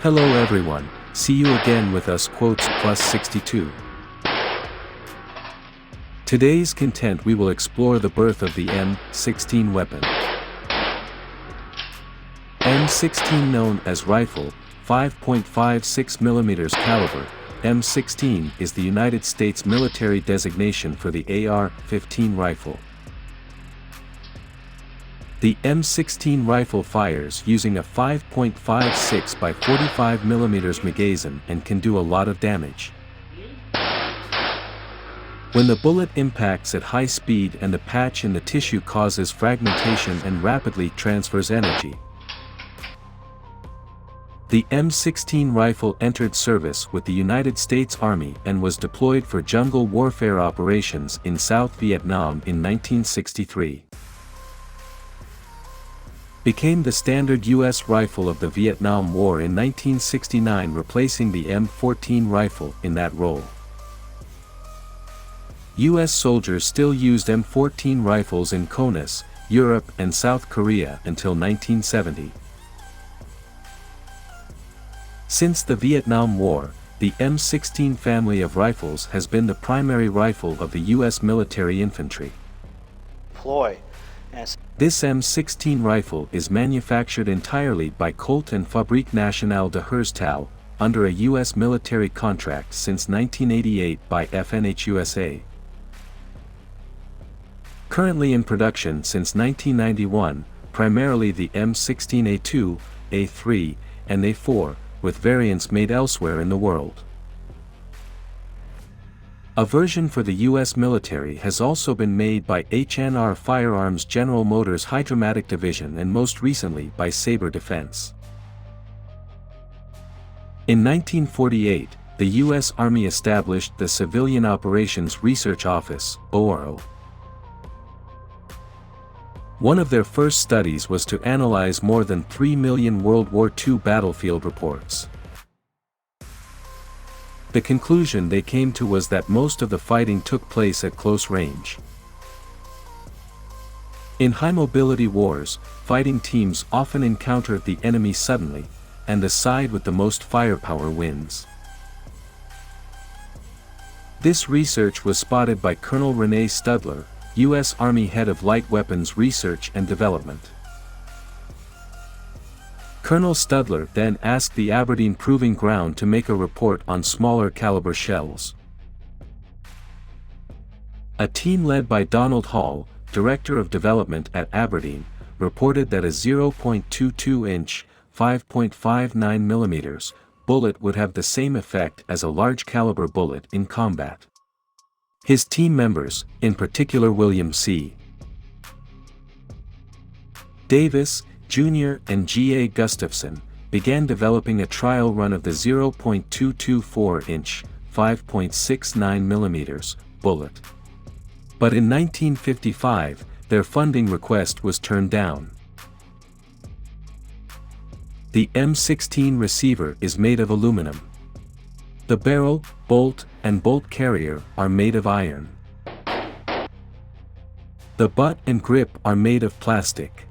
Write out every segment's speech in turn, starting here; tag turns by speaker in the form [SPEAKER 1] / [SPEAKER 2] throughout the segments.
[SPEAKER 1] Hello everyone, see you again with us quotes plus 62. Today's content we will explore the birth of the M-16 weapon. M-16 known as rifle, 5.56mm caliber, M-16 is the United States military designation for the AR-15 rifle. The M-16 rifle fires using a 5.56 by 45mm magazine and can do a lot of damage. When the bullet impacts at high speed and the patch in the tissue causes fragmentation and rapidly transfers energy. The M-16 rifle entered service with the United States Army and was deployed for jungle warfare operations in South Vietnam in 1963. Became the standard U.S. rifle of the Vietnam War in 1969, replacing the M14 rifle in that role. U.S. soldiers still used M14 rifles in CONUS, Europe and South Korea until 1970. Since the Vietnam War, the M16 family of rifles has been the primary rifle of the U.S. military infantry. This M16 rifle is manufactured entirely by Colt and Fabrique Nationale de Herstal, under a U.S. military contract since 1988 by FNH USA. Currently in production since 1991, primarily the M16A2, A3, and A4, with variants made elsewhere in the world. A version for the U.S. military has also been made by H&R Firearms General Motors Hydromatic Division and most recently by Sabre Defense. In 1948, the U.S. Army established the Civilian Operations Research Office, ORO. One of their first studies was to analyze more than 3 million World War II battlefield reports. The conclusion they came to was that most of the fighting took place at close range. In high-mobility wars, fighting teams often encounter the enemy suddenly, and the side with the most firepower wins. This research was spotted by Colonel René Studler, U.S. Army Head of Light Weapons Research and Development. Colonel Studler then asked the Aberdeen Proving Ground to make a report on smaller caliber shells. A team led by Donald Hall, Director of Development at Aberdeen, reported that a 0.22-inch, 5.59mm, bullet would have the same effect as a large caliber bullet in combat. His team members, in particular William C. Davis, Jr. and G.A. Gustafson, began developing a trial run of the 0.224-inch, 5.69mm, bullet. But in 1955, their funding request was turned down. The M16 receiver is made of aluminum. The barrel, bolt, and bolt carrier are made of iron. The butt and grip are made of plastic.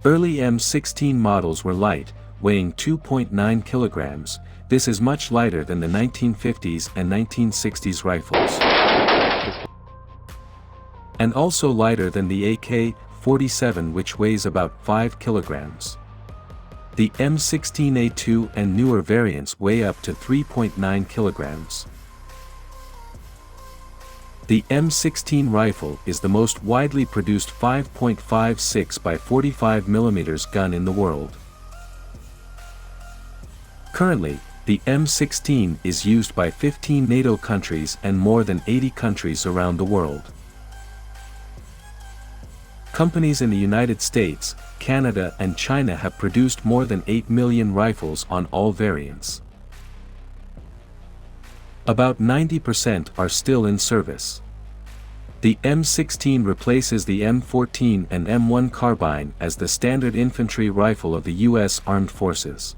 [SPEAKER 1] Early M16 models were light, weighing 2.9 kilograms. This is much lighter than the 1950s and 1960s rifles. And also lighter than the AK-47, which weighs about 5 kilograms. The M16A2 and newer variants weigh up to 3.9 kilograms. The M16 rifle is the most widely produced 5.56 by 45mm gun in the world. Currently, the M16 is used by 15 NATO countries and more than 80 countries around the world. Companies in the United States, Canada and China have produced more than 8 million rifles on all variants. About 90% are still in service. The M16 replaces the M14 and M1 carbine as the standard infantry rifle of the U.S. Armed Forces.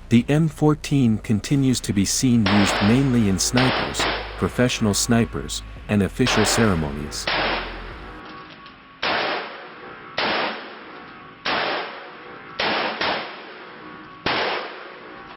[SPEAKER 1] The M14 continues to be seen used mainly in snipers, professional snipers, and official ceremonies.